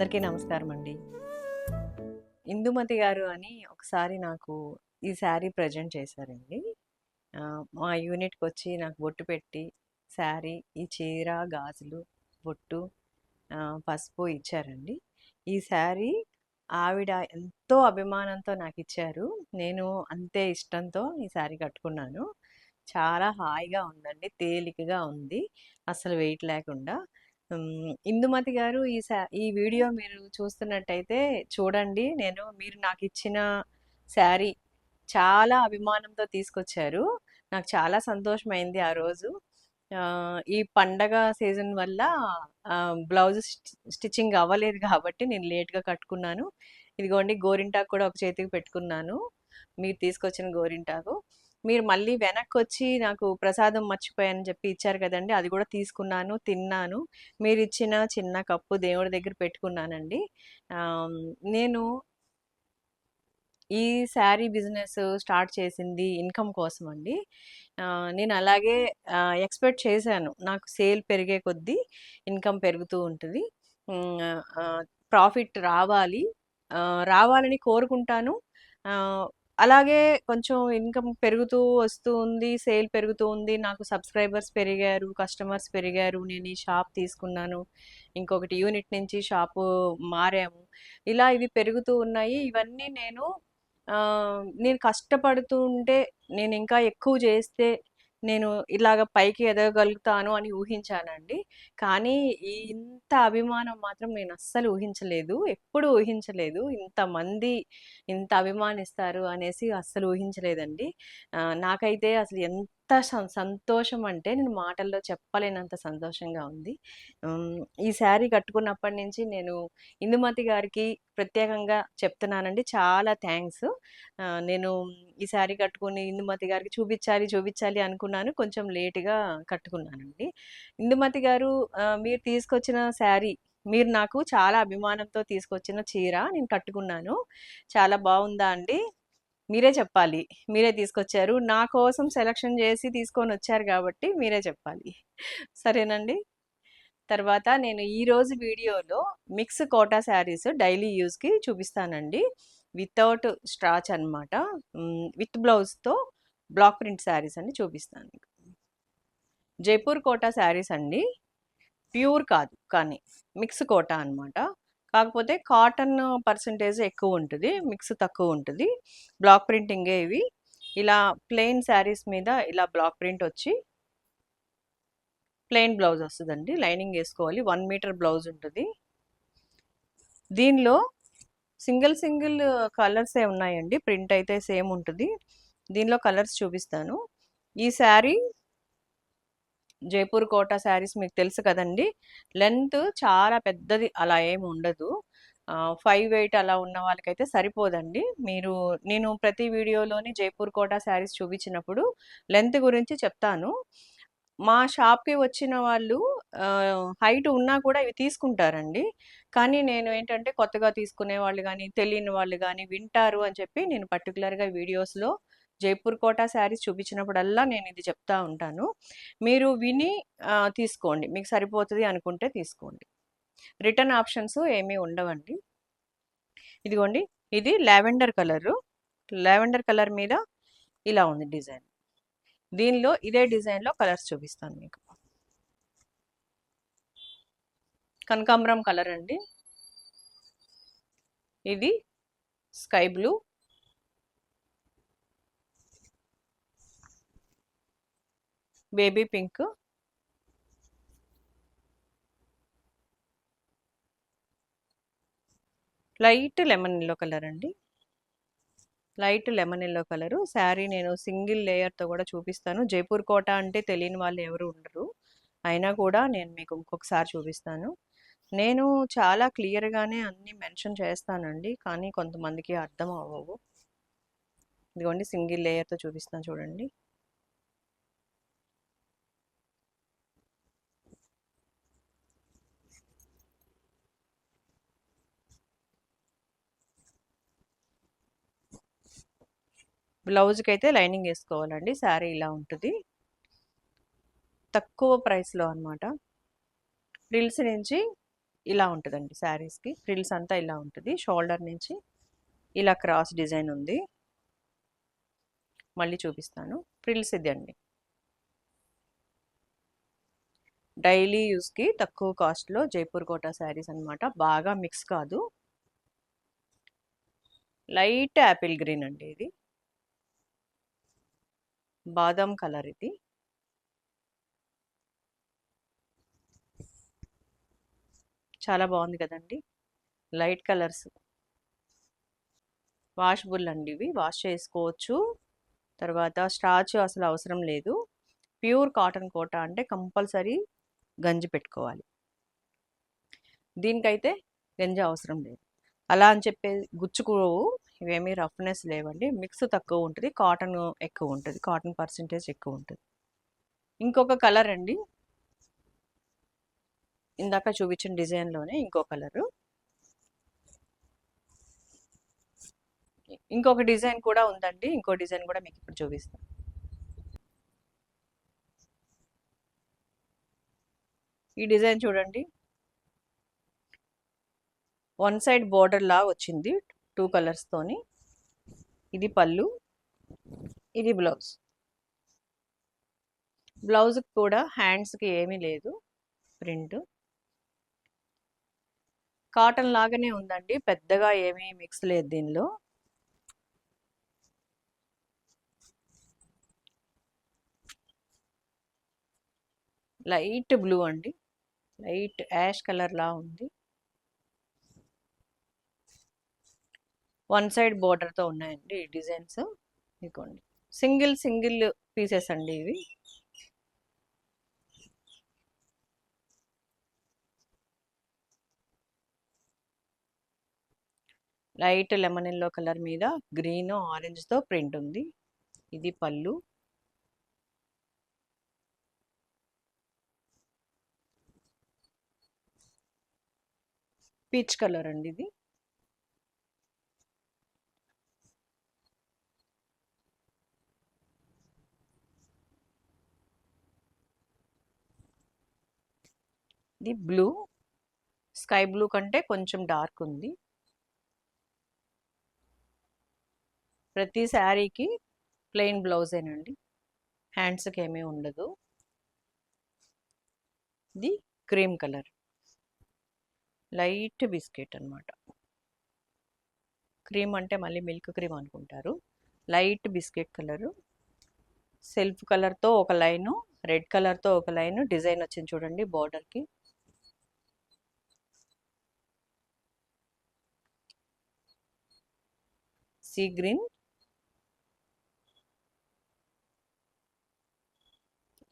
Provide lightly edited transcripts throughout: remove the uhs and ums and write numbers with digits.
అందరికీ నమస్కారం అండి. ఇందుమతి గారు అని ఒకసారి నాకు ఈ శారీ ప్రజెంట్ చేశారండి. మా యూనిట్‌కొచ్చి నాకు బొట్టు పెట్టి శారీ, ఈ చీర, గాజులు, బొట్టు, పసుపు ఇచ్చారండి. ఈ శారీ ఆవిడ ఎంతో అభిమానంతో నాకిచ్చారు. నేను అంతే ఇష్టంతో ఈ శారీ కట్టుకున్నాను. చాలా హాయిగా ఉందండి. తేలికగా ఉంది. అస్సలు వెయిట్ లేకుండా. ఇందుమతి గారు ఈ వీడియో మీరు చూస్తున్నట్టయితే చూడండి. మీరు నాకిచ్చిన శారీ చాలా అభిమానంతో తీసుకొచ్చారు. నాకు చాలా సంతోషమైంది ఆ రోజు. ఈ పండగ సీజన్ వల్ల బ్లౌజ్ స్టిచ్చింగ్ అవ్వలేదు కాబట్టి నేను లేట్‌గా కట్టుకున్నాను. ఇదిగోండి గోరింటాకు కూడా ఒక చేతికి పెట్టుకున్నాను. మీరు తీసుకొచ్చిన గోరింటాకు. మీరు మళ్ళీ వెనక్కొచ్చి నాకు ప్రసాదం మర్చిపోయానని చెప్పి ఇచ్చారు కదండీ! అది కూడా తీసుకున్నాను, తిన్నాను. మీరిచ్చిన చిన్న కప్పు దేవుడి దగ్గర పెట్టుకున్నానండి. నేను ఈ శారీ బిజినెస్ స్టార్ట్ చేసింది ఇన్కమ్ కోసం అండి. నేను అలాగే ఎక్స్‌పెక్ట్ చేశాను. నాకు సేల్ పెరిగే కొద్దీ ఇన్కమ్ పెరుగుతూ ఉంటది. ప్రాఫిట్ రావాలి. రావాలని కోరుకుంటాను. ఆహ్, అలాగే కొంచెం ఇన్కమ్ పెరుగుతూ వస్తూ ఉంది. సేల్ పెరుగుతూ ఉంది. నాకు సబ్స్క్రైబర్స్ పెరిగారు. కస్టమర్స్ పెరిగారు. నేను ఈ షాప్ తీసుకున్నాను. ఇంకొకటి యూనిట్ నుంచి షాపు మారాము. ఇలా ఇవి పెరుగుతూ ఉన్నాయి. ఇవన్నీ నేను కష్టపడుతూ ఉంటే, నేనింకా ఎక్కువ చేస్తే, నేను ఇలాగ పైకి ఎదగగలుగుతాను అని ఊహించానండి. కానీ ఇంత అభిమానం మాత్రం నేనస్సలు ఊహించలేదు. ఎప్పుడు ఊహించలేదు. ఇంతమంది ఇంత అభిమానిస్తారు అనేసి అస్సలు ఊహించలేదండి. నాకైతే అసలు ఎంత సంతోషం అంటే నేను మాటల్లో చెప్పలేనంత సంతోషంగా ఉంది. ఈ శారీ కట్టుకున్నప్పటి నుంచి నేను ఇందుమతి గారికి ప్రత్యేకంగా చెప్తున్నానండి. చాలా థ్యాంక్స్. నేను ఈ శారీ కట్టుకొని ఇందుమతి గారికి చూపించాలి అనుకున్నాను. కొంచెం లేట్‌గా కట్టుకున్నానండి. ఇందుమతి గారు, మీరు తీసుకొచ్చిన శారీ, మీరు నాకు చాలా అభిమానంతో తీసుకొచ్చిన చీర నేను కట్టుకున్నాను. చాలా బావుందా అండి? మీరే చెప్పాలి. మీరే తీసుకొచ్చారు. నా కోసం సెలక్షన్ చేసి తీసుకొనొచ్చారు కాబట్టి మీరే చెప్పాలి. సరేనండి? తర్వాత నేను ఈరోజు వీడియోలో మిక్స్ కోటా శారీస్ డైలీ యూజ్‌కి చూపిస్తానండి. వితౌట్ స్టార్చ్ అనమాట. విత్ బ్లౌజ్‌తో బ్లాక్ ప్రింట్ శారీస్ అని చూపిస్తాను మీకు. జైపూర్ కోటా శారీస్ అండి. ప్యూర్ కాదు కానీ మిక్స్ కోటా అనమాట. కాకపోతే కాటన్ పర్సెంటేజ్ ఎక్కువ ఉంటుంది. మిక్స్ తక్కువ ఉంటుంది. బ్లాక్ ప్రింటింగే ఇవి. ఇలా ప్లెయిన్ శారీస్ మీద ఇలా బ్లాక్ ప్రింట్ వచ్చి ప్లెయిన్ బ్లౌజ్ వస్తుందండి. లైనింగ్ వేసుకోవాలి. 1 మీటర్ బ్లౌజ్ ఉంటుంది. దీనిలో సింగిల్ కలర్సే ఉన్నాయండి. ప్రింట్ అయితే సేమ్ ఉంటుంది. దీనిలో కలర్స్ చూపిస్తాను. ఈ శారీ జైపూర్ కోటా శారీస్ మీకు తెలుసు కదండి. లెంత్ చాలా పెద్దది అలా ఏమి ఉండదు. 5 8 అలా ఉన్న వాళ్ళకైతే సరిపోదండి. నేను ప్రతి వీడియోలోని జైపూర్ కోటా శారీస్ చూపించినప్పుడు లెంత్ గురించి చెప్తాను. మా షాప్‌కి వచ్చిన వాళ్ళు హైట్ ఉన్నా కూడా ఇవి తీసుకుంటారండి. కానీ నేను ఏంటంటే కొత్తగా తీసుకునే వాళ్ళు గానీ, తెలియని వాళ్ళు గానీ వింటారు అని చెప్పి నేను పర్టిక్యులర్‌గా వీడియోస్‌లో జైపూర్ కోటా శారీస్ చూపించినప్పుడల్లా నేను ఇది చెప్తా ఉంటాను. మీరు విని తీసుకోండి. మీకు సరిపోతది అనుకుంటే తీసుకోండి. రిటర్న్ ఆప్షన్స్ ఏమీ ఉండవండి. ఇదిగోండి, ఇది లావెండర్ కలరు. లావెండర్ కలర్ మీద ఇలా ఉంది డిజైన్. దీనిలో ఇదే డిజైన్‌లో కలర్స్ చూపిస్తాను మీకు. కనకాంబరం కలర్ అండి. ఇది sky blue, baby pink, light lemon yellow colour అండి. Light lemon yellow colour. Sari నేను సింగిల్ లేయర్‌తో కూడా చూపిస్తాను. జైపూర్ కోట అంటే తెలియని వాళ్ళు ఎవరు ఉండరు. అయినా కూడా నేను మీకు ఇంకొకసారి చూపిస్తాను. నేను చాలా క్లియర్‌గానే అన్నీ మెన్షన్ చేస్తానండి. కానీ కొంతమందికి అర్థం అవ్వవు. ఇదిగోండి సింగిల్ లేయర్‌తో చూపిస్తాను చూడండి. బ్లౌజ్‌కైతే లైనింగ్ ఏసుకోవాలండి. శారీ ఇలా ఉంటది. తక్కువ ప్రైస్‌లో అనమాట. ఫ్రిల్స్ నుంచి ఇలా ఉంటుందండి శారీస్కి. ఫ్రిల్స్ అంతా ఇలా ఉంటుంది. షోల్డర్ నుంచి ఇలా క్రాస్ డిజైన్ ఉంది. మళ్ళీ చూపిస్తాను. ఫ్రిల్స్ ఇది అండి. డైలీ యూస్కి తక్కువ కాస్ట్లో జైపూర్ కోటా శారీస్ అనమాట. బాగా మిక్స్ కాదు. లైట్ యాపిల్ గ్రీన్ అండి ఇది. బాదం కలర్ ఇది. చాలా బాగుంది కదండి. Light colours. వాషబుల్ అండి ఇవి. వాష్ చేసుకోవచ్చు. తర్వాత స్టార్చ్ అసలు అవసరం లేదు. ప్యూర్ కాటన్ కోటా అంటే కంపల్సరీ గంజి పెట్టుకోవాలి. దీనికైతే గంజి అవసరం లేదు. అలా అని చెప్పి గుచ్చుకోవు. ఇవేమీ రఫ్నెస్ లేవండి. మిక్స్ తక్కువ ఉంటుంది. కాటన్ ఎక్కువ ఉంటుంది. కాటన్ పర్సెంటేజ్ ఎక్కువ ఉంటుంది. ఇంకొక కలర్ అండి. ఇందాక చూపించిన డిజైన్లోనే ఇంకో కలరు. ఇంకొక డిజైన్ కూడా ఉందండి. ఇంకో డిజైన్ కూడా మీకు ఇప్పుడు చూపిస్తాను. ఈ డిజైన్ చూడండి. వన్ సైడ్ బోర్డర్ లా వచ్చింది 2 కలర్స్ తోని. ఇది పళ్ళు, ఇది బ్లౌజ్. బ్లౌజ్కి కూడా హ్యాండ్స్కి ఏమీ లేదు ప్రింట్. కాటన్ లాగానే ఉందండి. పెద్దగా ఏమీ మిక్స్ లేదు దీనిలో. లైట్ బ్లూ అండి. లైట్ యాష్ కలర్ లా ఉంది. వన్ సైడ్ బోర్డర్తో ఉన్నాయండి ఈ డిజైన్స్. ఇదిగోండి. సింగిల్ పీసెస్ అండి ఇవి. లైట్ లెమన్ ఎల్లో కలర్ మీద గ్రీన్ ఆరెంజ్తో ప్రింట్ ఉంది. ఇది పళ్ళు. పీచ్ కలర్ అండి ఇది. ఇది బ్లూ. స్కై బ్లూ కంటే కొంచెం డార్క్ ఉంది. ప్రతి శారీకి ప్లెయిన్ బ్లౌజేనండి. హ్యాండ్స్కి ఏమీ ఉండదు. ఇది క్రీమ్ కలర్. లైట్ బిస్కెట్ అనమాట. క్రీమ్ అంటే మళ్ళీ మిల్క్ క్రీమ్ అనుకుంటారు. Light biscuit colour. సెల్ఫ్ కలర్తో ఒక లైను, రెడ్ కలర్తో ఒక లైను డిజైన్ వచ్చింది చూడండి బోర్డర్కి. Sea green.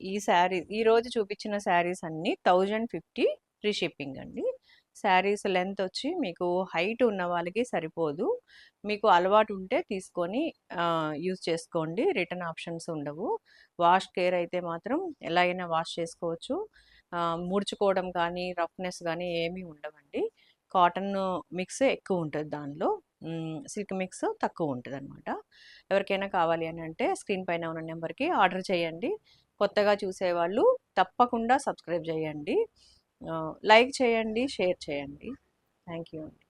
ఈ శారీ ఈరోజు చూపించిన శారీస్ అన్నీ 1050 ఫ్రీ షిప్పింగ్ అండి. శారీస్ లెంత్ వచ్చి మీకు హైట్ ఉన్న వాళ్ళకి సరిపోదు. మీకు అలవాటు ఉంటే తీసుకొని యూజ్ చేసుకోండి. రిటర్న్ ఆప్షన్స్ ఉండవు. వాష్ కేర్ అయితే మాత్రం ఎలా అయినా వాష్ చేసుకోవచ్చు. ముడుచుకోవడం కానీ రఫ్నెస్ కానీ ఏమీ ఉండవండి. కాటన్ మిక్స్ ఎక్కువ ఉంటుంది దానిలో. సిల్క్ మిక్స్ తక్కువ ఉంటుంది అనమాట. ఎవరికైనా కావాలి అని అంటే స్క్రీన్ పైన ఉన్న నెంబర్కి ఆర్డర్ చేయండి. కొత్తగా చూసేవాళ్ళు తప్పకుండా సబ్స్క్రైబ్ చేయండి. లైక్ చేయండి, షేర్ చేయండి. థ్యాంక్ యూ అండి.